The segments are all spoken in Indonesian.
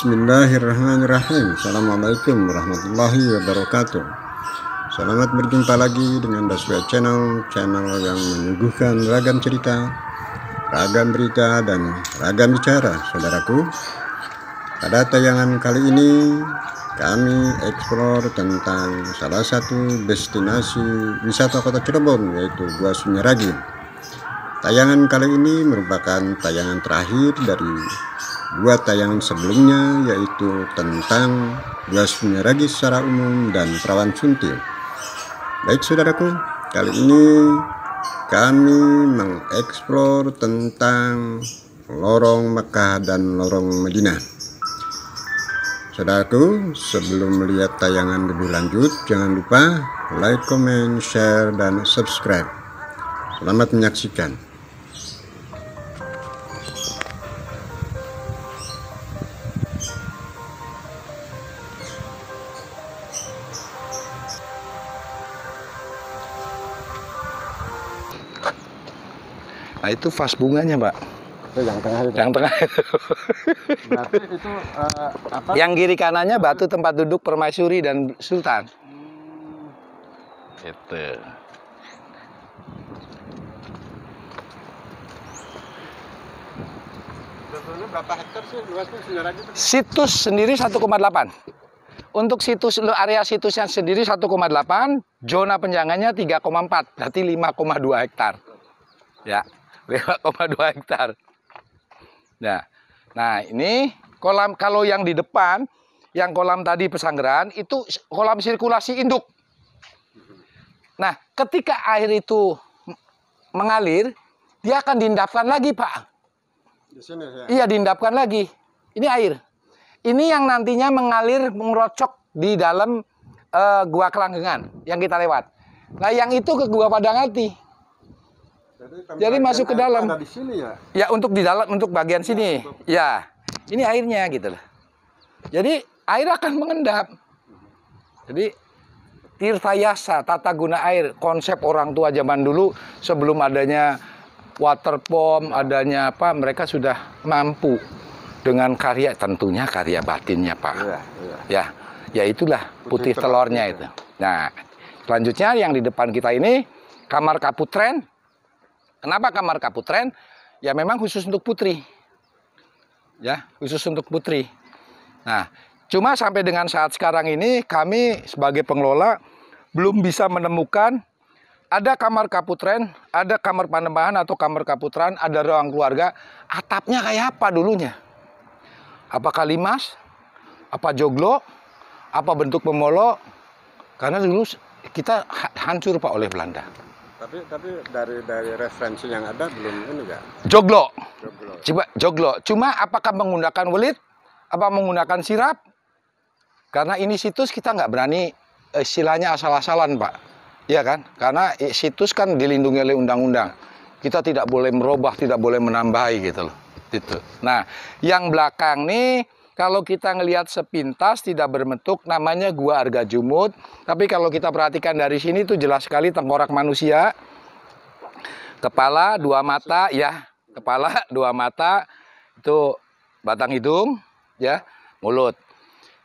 Bismillahirrahmanirrahim. Assalamualaikum warahmatullahi wabarakatuh. Selamat berjumpa lagi dengan Daswa Channel yang menyuguhkan ragam cerita, ragam berita, dan ragam bicara, saudaraku. Pada tayangan kali ini kami eksplor tentang salah satu destinasi wisata kota Cirebon, yaitu Gua Sunyaragi. Tayangan kali ini merupakan tayangan terakhir dari dua tayangan sebelumnya, yaitu tentang Gua Sunyaragi secara umum dan Perawan Suntil. Baik saudaraku, kali ini kami mengeksplor tentang lorong Mekah dan lorong Madinah. Saudaraku, sebelum melihat tayangan lebih lanjut, jangan lupa like, comment, share, dan subscribe. Selamat menyaksikan. Nah, itu vas bunganya, Pak. Yang tengah itu. Yang tengah. Berarti itu apa? Yang kiri kanannya batu tempat duduk permaisuri dan sultan. Gitu. Sebetulnya berapa hektar sih luasnya Sunyaragi? Situs sendiri 1,8. Untuk situs area situsnya sendiri 1,8, zona penjangannya 3,4, berarti 5,2 hektar. Ya, 5,2 hektar. Nah, ini kolam, kalau yang di depan, yang kolam tadi Pesanggeran, itu kolam sirkulasi induk. Nah, ketika air itu mengalir, dia akan diendapkan lagi, Pak. Di sini ya? Iya, diendapkan lagi. Ini air. Ini yang nantinya mengalir, mengerocok di dalam Gua Kelanggengan yang kita lewat. Nah, yang itu ke Gua Padangati. Jadi masuk ke dalam. Ada di sini ya? Ya, untuk di dalam, untuk bagian sini. Ya, ini airnya gitu loh. Jadi air akan mengendap. Jadi tirtayasa, tata guna air, konsep orang tua zaman dulu sebelum adanya water pump, adanya apa, mereka sudah mampu dengan karya, tentunya karya batinnya, Pak. Iya. Ya itulah putih telurnya itu. Nah, selanjutnya yang di depan kita ini kamar Kaputren. Kenapa kamar Kaputren? Ya memang khusus untuk putri. Ya, khusus untuk putri. Nah, cuma sampai dengan saat sekarang ini kami sebagai pengelola belum bisa menemukan ada kamar Kaputren, ada kamar Panembahan atau kamar Kaputren, ada ruang keluarga. Atapnya kayak apa dulunya? Apakah limas? Apa joglo? Apa bentuk pemolo? Karena dulu kita hancur, Pak, oleh Belanda. Tapi dari referensi yang ada belum ini enggak? Joglo. Coba joglo. Cuma apakah menggunakan welit? Apa menggunakan sirap? Karena ini situs kita nggak berani istilahnya asal-asalan, Pak. Iya kan? Karena situs kan dilindungi oleh undang-undang. Kita tidak boleh merubah, tidak boleh menambahi gitu loh. Gitu. Nah, yang belakang nih kalau kita ngelihat sepintas tidak berbentuk, namanya Gua Argajumut. Tapi kalau kita perhatikan dari sini tuh jelas sekali tengkorak manusia. Kepala, dua mata, ya. Kepala, dua mata. Itu batang hidung, ya. Mulut.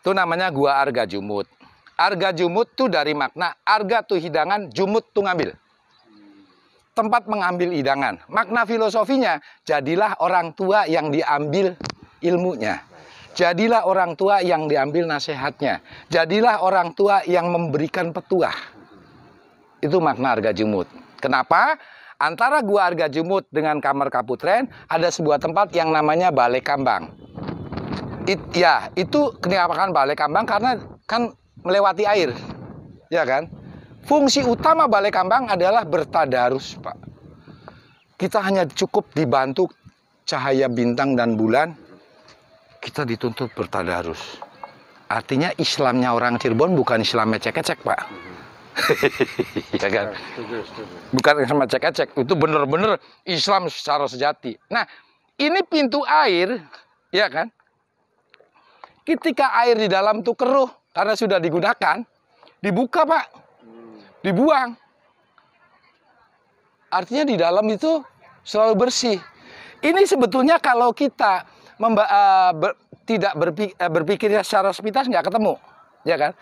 Itu namanya Gua Argajumut. Argajumut tuh dari makna arga tuh hidangan, jumut tuh ngambil. Tempat mengambil hidangan. Makna filosofinya, jadilah orang tua yang diambil ilmunya. Jadilah orang tua yang diambil nasihatnya. Jadilah orang tua yang memberikan petuah. Itu makna Argajumut. Kenapa? Antara Gua Argajumut dengan kamar Kaputren ada sebuah tempat yang namanya Balai Kambang. Itu kenapa kan Balai Kambang? Karena kan melewati air. Ya kan? Fungsi utama Balai Kambang adalah bertadarus, Pak. Kita hanya cukup dibantu cahaya bintang dan bulan. Kita dituntut bertadarus. Artinya Islamnya orang Cirebon bukan Islam ecek-ecek, Pak. Ya kan? Bukan Islam ecek-ecek. Itu benar-benar Islam secara sejati. Nah, ini pintu air, ya kan? Ketika air di dalam itu keruh karena sudah digunakan, dibuka, Pak. Dibuang. Artinya di dalam itu selalu bersih. Ini sebetulnya kalau kita tidak berpikirnya secara sepintas nggak ketemu, ya kan?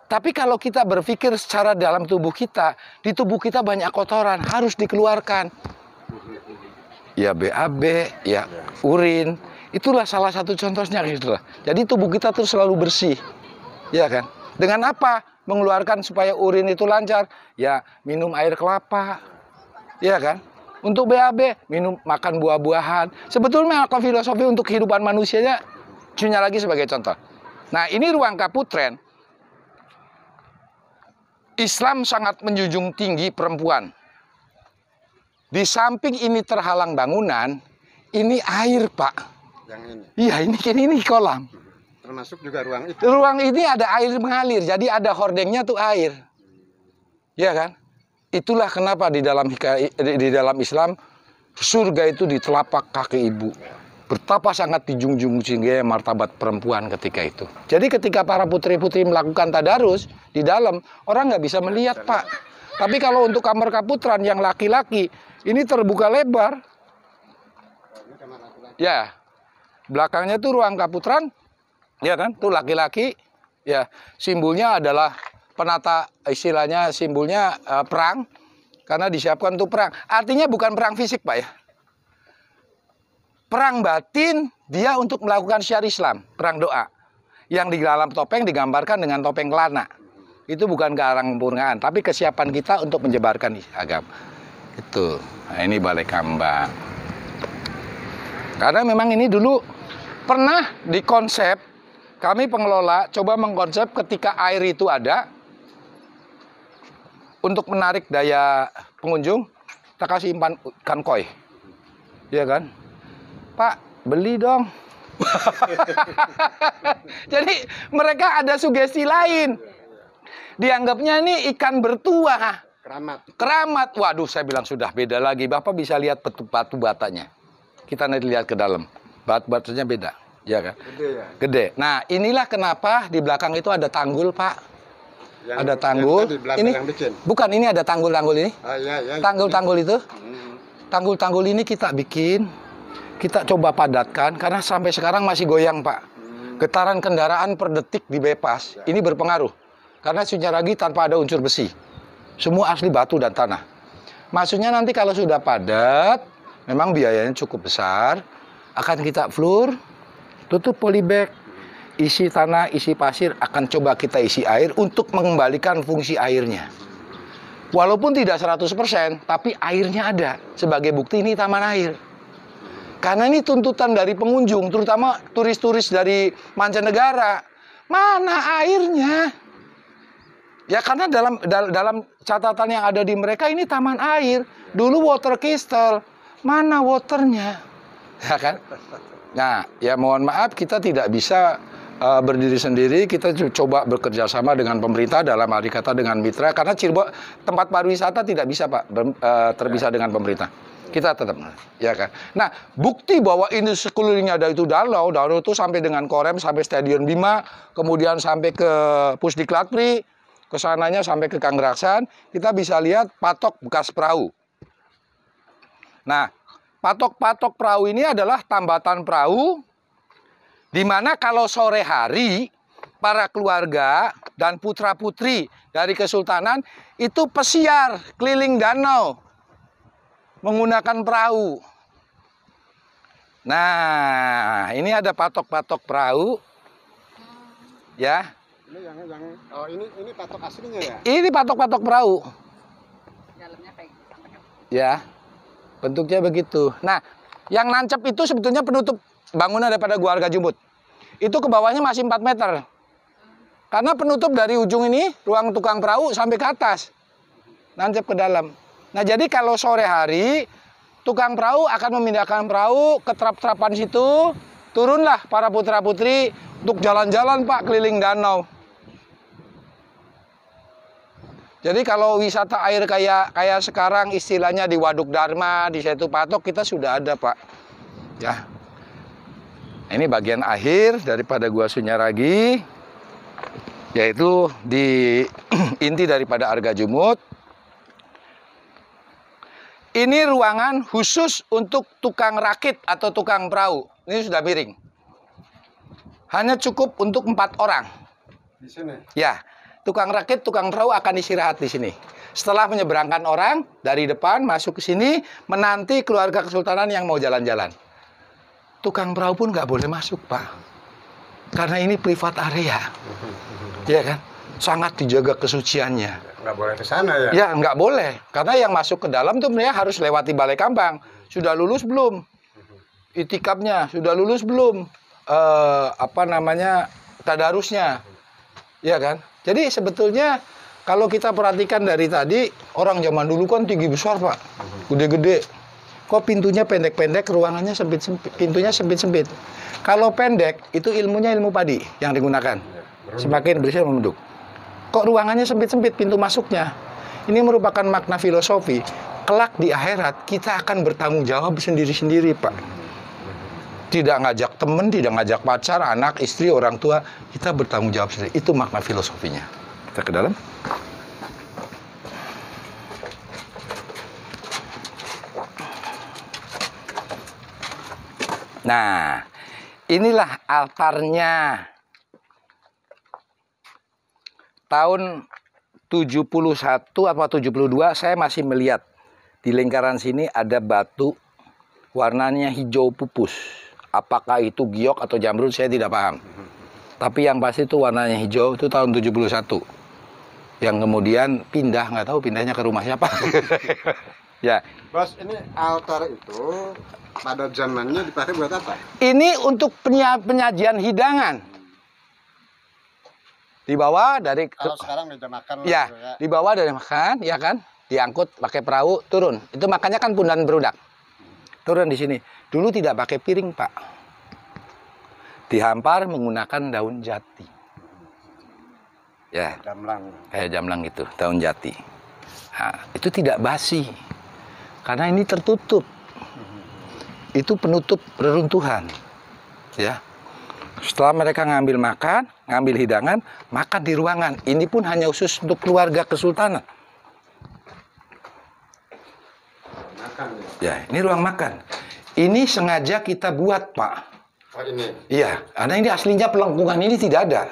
Tapi kalau kita berpikir secara dalam tubuh kita, di tubuh kita banyak kotoran, harus dikeluarkan. Ya BAB, ya urin, itulah salah satu contohnya gitu lah. Jadi tubuh kita tuh selalu bersih, ya kan? Dengan apa? Mengeluarkan supaya urin itu lancar, ya minum air kelapa, ya kan? Untuk BAB, makan buah-buahan. Sebetulnya kalau filosofi untuk kehidupan manusianya, Sunya lagi sebagai contoh. Nah, ini ruang Kaputren. Islam sangat menjunjung tinggi perempuan. Di samping ini terhalang bangunan, ini air, Pak. Yang ini? Iya, ini kolam. Termasuk juga ruang itu? Ruang ini ada air mengalir, jadi ada hordengnya tuh air. Iya kan? Itulah kenapa di dalam Islam, surga itu di telapak kaki ibu. Betapa sangat dijunjung tinggi martabat perempuan ketika itu. Jadi ketika para putri-putri melakukan tadarus di dalam, orang nggak bisa melihat, Pak. Tapi kalau untuk kamar Kaputren yang laki-laki, ini terbuka lebar. Ya, belakangnya tuh ruang Kaputren, ya kan? Tuh laki-laki, ya simbolnya adalah penata, istilahnya simbolnya perang, karena disiapkan untuk perang. Artinya bukan perang fisik, Pak, ya. Perang batin, dia untuk melakukan syiar Islam, perang doa. Yang di dalam topeng digambarkan dengan topeng kelana. Itu bukan kearang-purnaan, tapi kesiapan kita untuk menyebarkan agama. Itu. Nah, ini Balai Kambang. Karena memang ini dulu pernah dikonsep, kami pengelola coba mengkonsep ketika air itu ada, untuk menarik daya pengunjung, kita kasih ikan koi. Iya kan? Pak, beli dong. Jadi mereka ada sugesti lain. Dianggapnya ini ikan bertuah. Keramat. Waduh, saya bilang sudah beda lagi. Bapak bisa lihat batu batanya. Kita nanti lihat ke dalam. Batu-batunya beda. Ya kan? Gede ya? Gede. Nah, inilah kenapa di belakang itu ada tanggul, Pak. Ada tanggul. Ini bukan, ini ada tanggul-tanggul ini. Tanggul-tanggul itu. Tanggul-tanggul ini kita bikin. Kita coba padatkan, karena sampai sekarang masih goyang, Pak. Getaran kendaraan per detik di bypass. Ini berpengaruh. Karena Sunyaragi tanpa ada unsur besi. Semua asli batu dan tanah. Maksudnya nanti kalau sudah padat, memang biayanya cukup besar. Akan kita floor, tutup polybag, isi tanah, isi pasir, akan coba kita isi air untuk mengembalikan fungsi airnya. Walaupun tidak 100%, tapi airnya ada. Sebagai bukti ini taman air. Karena ini tuntutan dari pengunjung, terutama turis-turis dari mancanegara. Mana airnya? Ya karena dalam catatan yang ada di mereka ini taman air. Dulu water crystal. Mana waternya? Ya kan? Nah, ya mohon maaf kita tidak bisa berdiri sendiri. Kita coba bekerja sama dengan pemerintah, dalam arti kata dengan mitra. Karena Cirebon tempat pariwisata tidak bisa, Pak, terpisah dengan pemerintah. Kita tetap, ya kan. Nah, bukti bahwa ini sekelilingnya ada itu danau itu sampai dengan Korem, sampai Stadion Bima, kemudian sampai ke Pusdiklat Pri, kesananya sampai ke Kangraksan, kita bisa lihat patok bekas perahu. Nah, patok-patok perahu ini adalah tambatan perahu, di mana kalau sore hari para keluarga dan putra-putri dari Kesultanan itu pesiar keliling danau menggunakan perahu. Nah, ini ada patok-patok perahu, ya. Ini patok aslinya ya? Ini patok-patok perahu. Ya, bentuknya begitu. Nah, yang nancep itu sebetulnya penutup bangunan daripada Gua Arga Jumut. Itu ke bawahnya masih 4 meter. Karena penutup dari ujung ini, ruang tukang perahu sampai ke atas. Nancep ke dalam. Nah, jadi kalau sore hari, tukang perahu akan memindahkan perahu ke trap-trapan situ. Turunlah para putra-putri untuk jalan-jalan, Pak, keliling danau. Jadi kalau wisata air kayak sekarang istilahnya di Waduk Dharma, di Setu Patok, kita sudah ada, Pak. Ya. Ini bagian akhir daripada Gua Sunyaragi, yaitu di inti daripada Arga Jumut. Ini ruangan khusus untuk tukang rakit atau tukang perahu. Ini sudah miring. hanya cukup untuk 4 orang. Di sini. Ya, tukang rakit, tukang perahu akan istirahat di sini. Setelah menyeberangkan orang dari depan masuk ke sini, menanti keluarga kesultanan yang mau jalan-jalan. Tukang perahu pun nggak boleh masuk, Pak, karena ini privat area, ya kan? Sangat dijaga kesuciannya. Nggak boleh ke sana ya? Ya, nggak boleh, karena yang masuk ke dalam tuh mereka harus lewati balai kambang. Sudah lulus belum? Itikafnya sudah lulus belum? Tadarusnya, ya kan? Jadi sebetulnya kalau kita perhatikan dari tadi, orang zaman dulu kan tinggi besar, Pak, gede-gede. Kok pintunya pendek-pendek, ruangannya sempit-sempit, pintunya sempit-sempit. Kalau pendek, itu ilmunya ilmu padi yang digunakan. Semakin bersih memenduk. Kok ruangannya sempit-sempit, pintu masuknya? Ini merupakan makna filosofi. Kelak di akhirat, kita akan bertanggung jawab sendiri-sendiri, Pak. Tidak ngajak temen, tidak ngajak pacar, anak, istri, orang tua. Kita bertanggung jawab sendiri. Itu makna filosofinya. Kita ke dalam. Nah, inilah altarnya. Tahun 71 atau 72 saya masih melihat di lingkaran sini ada batu warnanya hijau pupus. Apakah itu giok atau jamrud saya tidak paham. Tapi yang pasti itu warnanya hijau, itu tahun 71. Yang kemudian pindah, nggak tahu pindahnya ke rumah siapa. Ya. Bos, ini altar itu pada zamannya dipakai buat apa? Ini untuk penyajian hidangan. Dibawa dari... Kalau sekarang meja makan. Ya, ya, dibawa dari makan, ya kan? Diangkut pakai perahu, turun. Itu makanya kan pundan berudak. Turun di sini. Dulu tidak pakai piring, Pak. Dihampar menggunakan daun jati. Ya. Jamlang. Kayak jamlang itu, daun jati. Nah, itu tidak basi. Karena ini tertutup. Itu penutup reruntuhan. Ya. Setelah mereka ngambil makan, ngambil hidangan, makan di ruangan. Ini pun hanya khusus untuk keluarga kesultanan. Makan ya. Ya, ini ruang makan. Ini sengaja kita buat, Pak. Oh, ini? Iya, karena ini aslinya pelengkungan ini tidak ada.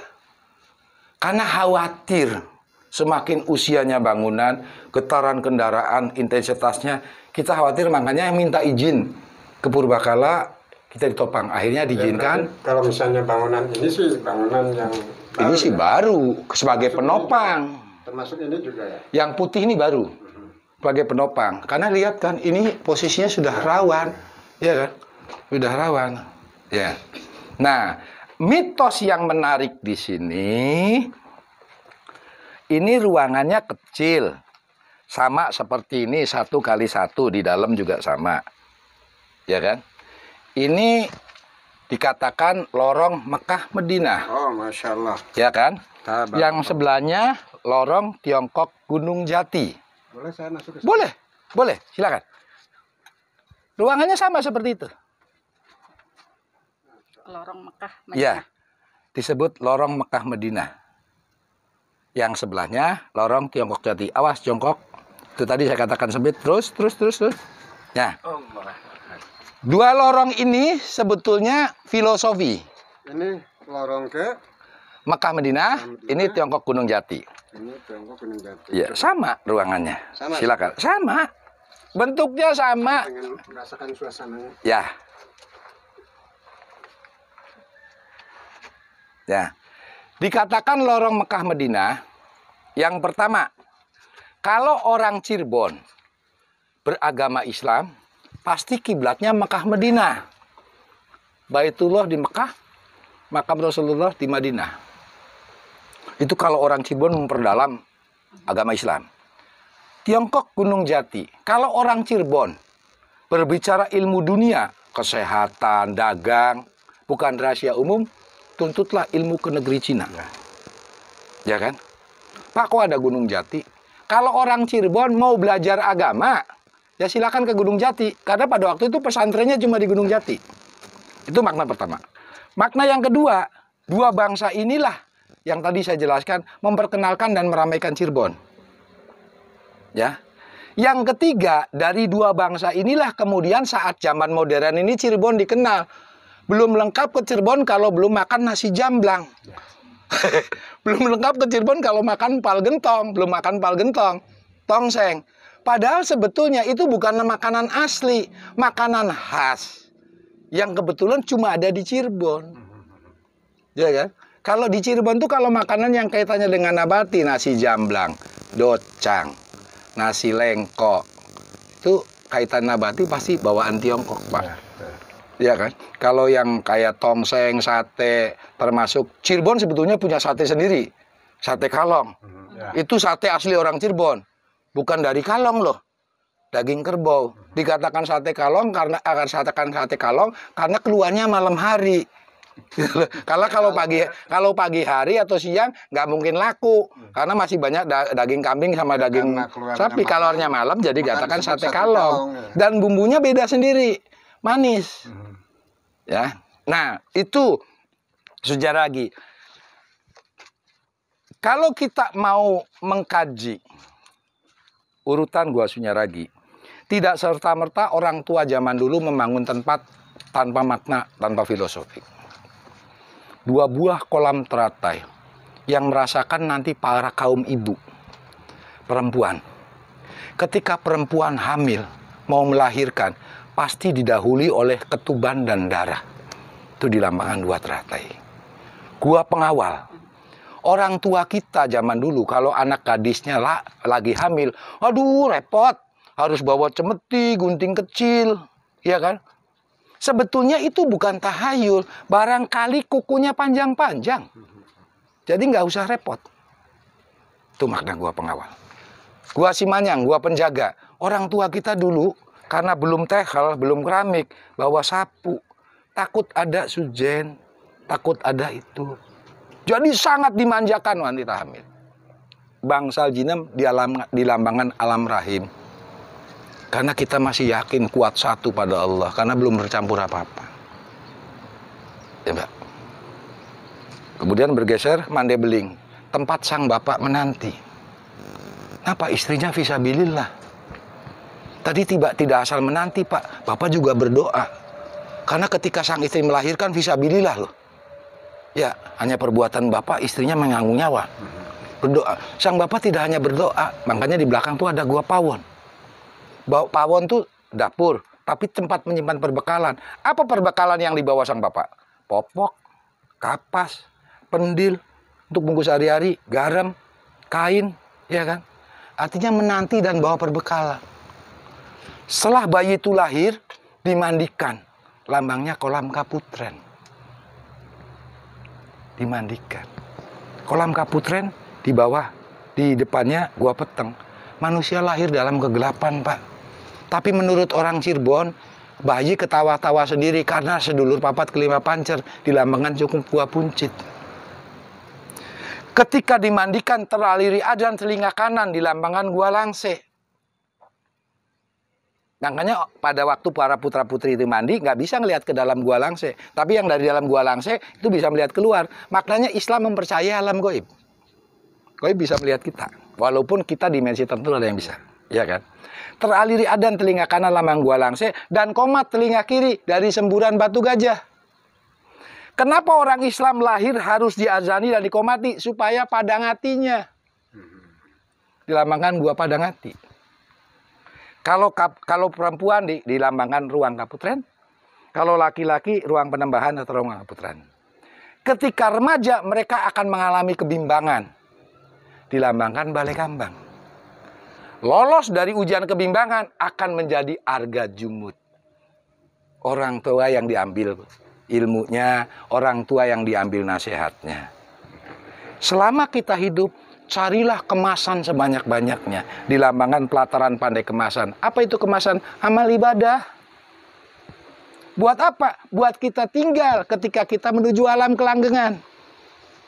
Karena khawatir semakin usianya bangunan, getaran kendaraan, intensitasnya, kita khawatir makanya minta izin ke Purbakala, kita ditopang. Akhirnya diizinkan. Ya, kalau misalnya bangunan ini sih bangunan yang baru, ini sih ya? Baru sebagai termasuk penopang. Ini, termasuk ini juga ya. Yang putih ini baru sebagai penopang. Karena lihat kan ini posisinya sudah rawan, ya kan? Sudah rawan. Ya. Nah, mitos yang menarik di sini, ini ruangannya kecil, sama seperti ini 1 kali 1 di dalam juga sama, ya kan? Ini dikatakan lorong Mekah Madinah. Oh, masya Allah. Ya kan? Tabak. Yang sebelahnya lorong Tiongkok Gunung Jati. Boleh saya masuk ke sana? Boleh, boleh, silakan. Ruangannya sama seperti itu. Lorong Mekah Madinah. Ya, disebut lorong Mekah Madinah. Yang sebelahnya lorong Tiongkok Jati. Awas jongkok. Itu tadi saya katakan sempit. Terus. Ya. Dua lorong ini sebetulnya filosofi. Ini lorong ke Mekah Madinah, ini Tiongkok Gunung Jati. ini Tiongkok Gunung Jati. Ya, sama ruangannya. Sama. Silakan. Sama. Bentuknya sama. Pengen merasakan suasananya. Ya. Ya. Dikatakan lorong Mekah Madinah, yang pertama, kalau orang Cirebon beragama Islam, pasti kiblatnya Mekah Madinah. Baitullah di Mekah, makam Rasulullah di Madinah. Itu kalau orang Cirebon memperdalam agama Islam. Tiongkok Gunung Jati, kalau orang Cirebon berbicara ilmu dunia, kesehatan, dagang, bukan rahasia umum, tuntutlah ilmu ke negeri Cina. Ya kan? Pak, kok ada Gunung Jati? Kalau orang Cirebon mau belajar agama, ya silakan ke Gunung Jati. Karena pada waktu itu pesantrennya cuma di Gunung Jati. Itu makna pertama. Makna yang kedua, dua bangsa inilah yang tadi saya jelaskan memperkenalkan dan meramaikan Cirebon. Ya. Yang ketiga, dari dua bangsa inilah kemudian saat zaman modern ini Cirebon dikenal. Belum lengkap ke Cirebon kalau belum makan nasi jamblang. Belum lengkap ke Cirebon kalau makan pal gentong. Belum makan pal gentong, tongseng. Padahal sebetulnya itu bukan makanan asli, makanan khas yang kebetulan cuma ada di Cirebon. Ya kan? Kalau di Cirebon tuh kalau makanan yang kaitannya dengan nabati, nasi jamblang, docang, nasi lengko, itu kaitan nabati pasti bawaan Tiongkok, Pak. Ya kan? Kalau yang kayak tongseng, sate, termasuk Cirebon sebetulnya punya sate sendiri, sate kalong. Itu sate asli orang Cirebon, bukan dari Kalong loh, daging kerbau. Dikatakan sate kalong karena sate kalong karena keluarnya malam hari. Kalau pagi hari atau siang nggak mungkin laku karena masih banyak daging kambing sama daging sapi. Keluarnya malam jadi katakan sate kalong dan bumbunya beda sendiri, manis. Ya, nah itu sejarah lagi. Kalau kita mau mengkaji urutan Gua Sunyaragi, tidak serta-merta orang tua zaman dulu membangun tempat tanpa makna, tanpa filosofi. 2 buah kolam teratai yang merasakan nanti para kaum ibu, perempuan. Ketika perempuan hamil, mau melahirkan, pasti didahului oleh ketuban dan darah. Itu di Lambangan 2 teratai. Gua pengawal. Orang tua kita zaman dulu, kalau anak gadisnya lagi hamil, aduh repot, harus bawa cemeti, gunting kecil, ya kan? Sebetulnya itu bukan tahayul, barangkali kukunya panjang-panjang. Jadi nggak usah repot. Itu makna gua pengawal. Gua Simanyang, gua penjaga. Orang tua kita dulu, karena belum tehel, belum keramik, bawa sapu. Takut ada sujen, takut ada itu. Jadi sangat dimanjakan wanita hamil. Bangsal jinem di Lambangan alam rahim. Karena kita masih yakin kuat satu pada Allah. Karena belum bercampur apa-apa. Ya, Mbak. Kemudian bergeser Mandebeling. Tempat sang bapak menanti. Kenapa istrinya fisabilillah? Tadi tidak asal menanti, Pak. Bapak juga berdoa. Karena ketika sang istri melahirkan fisabilillah loh. Ya, hanya perbuatan bapak, istrinya menanggung nyawa. Berdoa. Sang bapak tidak hanya berdoa. Makanya di belakang tuh ada gua pawon. Pawon tuh dapur, tapi tempat menyimpan perbekalan. Apa perbekalan yang dibawa sang bapak? Popok, kapas, pendil, untuk bungkus sehari-hari, garam, kain, ya kan? Artinya menanti dan bawa perbekalan. Setelah bayi itu lahir, dimandikan. Lambangnya kolam kaputren. Dimandikan. Kolam kaputren di bawah, di depannya gua peteng. Manusia lahir dalam kegelapan, Pak. Tapi menurut orang Cirebon, bayi ketawa-tawa sendiri karena sedulur papat kelima pancer di Lambangan cukup gua puncit. Ketika dimandikan teraliri adzan telinga kanan di Lambangan gua Langse. Makanya pada waktu para putra-putri itu mandi nggak bisa ngelihat ke dalam gua Langse. Tapi yang dari dalam gua Langse itu bisa melihat keluar. Maknanya Islam mempercayai alam gaib. Gaib bisa melihat kita. Walaupun kita dimensi tertentu ada yang bisa. Ya kan? Teraliri adzan telinga kanan Lambang Gua Langse dan komat telinga kiri dari semburan Batu Gajah. Kenapa orang Islam lahir harus diazani dan dikomati? Supaya padang hatinya. Dilambangkan Gua Padang Hati. Kalau perempuan dilambangkan ruang kaputren. Kalau laki-laki ruang penembahan atau ruang kaputren. Ketika remaja mereka akan mengalami kebimbangan. Dilambangkan Balai Kambang. Lolos dari ujian kebimbangan akan menjadi arga jumud. Orang tua yang diambil ilmunya, orang tua yang diambil nasihatnya. Selama kita hidup, carilah kemasan sebanyak-banyaknya. Dilambangkan pelataran pandai kemasan. Apa itu kemasan? Amal ibadah. Buat apa? Buat kita tinggal ketika kita menuju alam kelanggengan.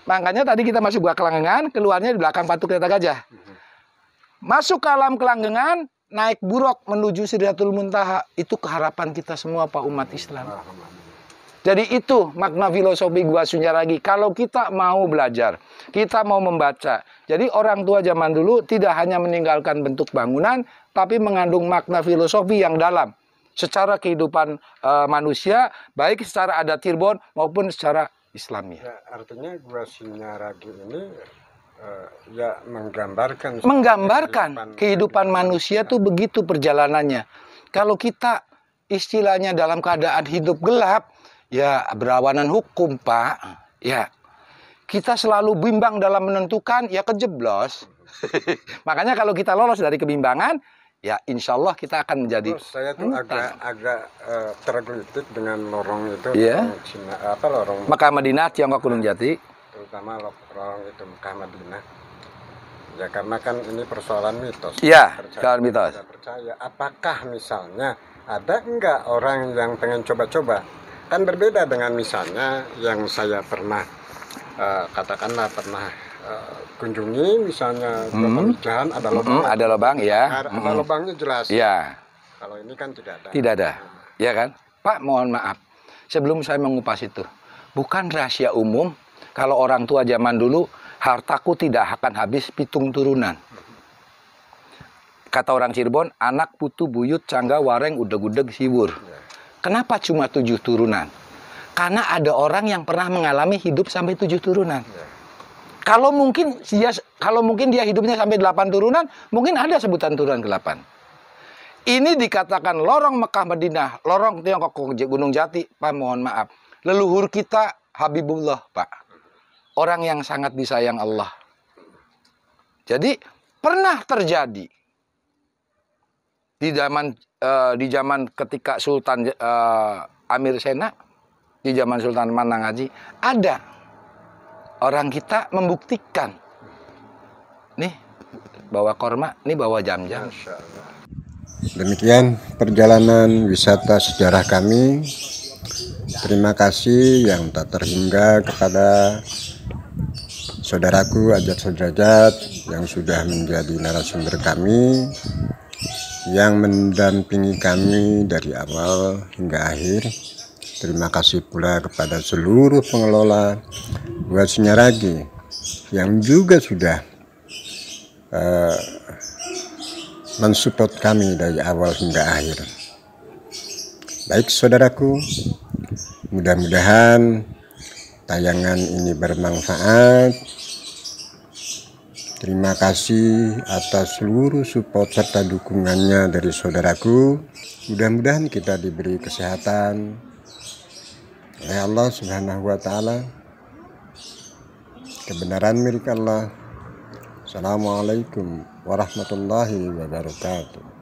Makanya tadi kita masuk gua kelanggengan, keluarnya di belakang patung kereta gajah. Masuk ke alam kelanggengan, naik buruk menuju Sidratul Muntaha. Itu keharapan kita semua, Pak, umat Islam. Jadi itu makna filosofi Gua Sunyaragi. Kalau kita mau belajar, kita mau membaca. Jadi orang tua zaman dulu tidak hanya meninggalkan bentuk bangunan, tapi mengandung makna filosofi yang dalam. secara kehidupan manusia, baik secara adat Cirebon maupun secara Islamia. Ya, artinya Gua Sinyaragi ini ya menggambarkan kehidupan manusia tuh begitu perjalanannya. Kalau kita istilahnya dalam keadaan hidup gelap, ya berlawanan hukum, Pak. Ya, kita selalu bimbang dalam menentukan, ya kejeblos. Makanya kalau kita lolos dari kebimbangan, ya insya Allah kita akan menjadi. Terus saya tuh agak tergelitik dengan lorong itu, ya. Lorong Cina, lorong Mekah Madinah, Tiongkok Gunung Jati. Terutama lorong itu Mekah Madinah. Ya karena kan ini persoalan mitos. Iya, persoalan mitos. Tidak percaya. Apakah misalnya ada enggak orang yang pengen coba-coba? Kan berbeda dengan misalnya yang saya pernah katakanlah pernah kunjungi, misalnya Jalan ada lubang. Ada lubang, ya. Ada lubangnya jelas. Ya. Kalau ini kan tidak ada. Tidak ada, ya kan? Pak, mohon maaf. Sebelum saya mengupas itu, bukan rahasia umum. Kalau orang tua zaman dulu, hartaku tidak akan habis pitung turunan. Kata orang Cirebon, anak putu buyut cangga wareng udeg-udeg siwur. Kenapa cuma 7 turunan? Karena ada orang yang pernah mengalami hidup sampai 7 turunan. Kalau mungkin dia hidupnya sampai 8 turunan, mungkin ada sebutan turunan ke-8. Ini dikatakan lorong Mekah Madinah, lorong Tiongkok Gunung Jati. Pak, mohon maaf. Leluhur kita Habibullah, Pak. Orang yang sangat disayang Allah. Jadi pernah terjadi di zaman ketika Sultan Amir Sena, di zaman Sultan Mananggaji, ada orang kita membuktikan. Nih bawa korma, nih bawa jam-jam. Demikian perjalanan wisata sejarah kami. Terima kasih yang tak terhingga kepada saudaraku Ajat Sudrajat yang sudah menjadi narasumber kami, yang mendampingi kami dari awal hingga akhir. Terima kasih pula kepada seluruh pengelola Gua Sinyaragi yang juga sudah mensupport kami dari awal hingga akhir. Baik saudaraku, mudah-mudahan tayangan ini bermanfaat. Terima kasih atas seluruh support serta dukungannya dari saudaraku. Mudah-mudahan kita diberi kesehatan oleh Allah Subhanahu wa Ta'ala. Kebenaran milik Allah. Assalamualaikum warahmatullahi wabarakatuh.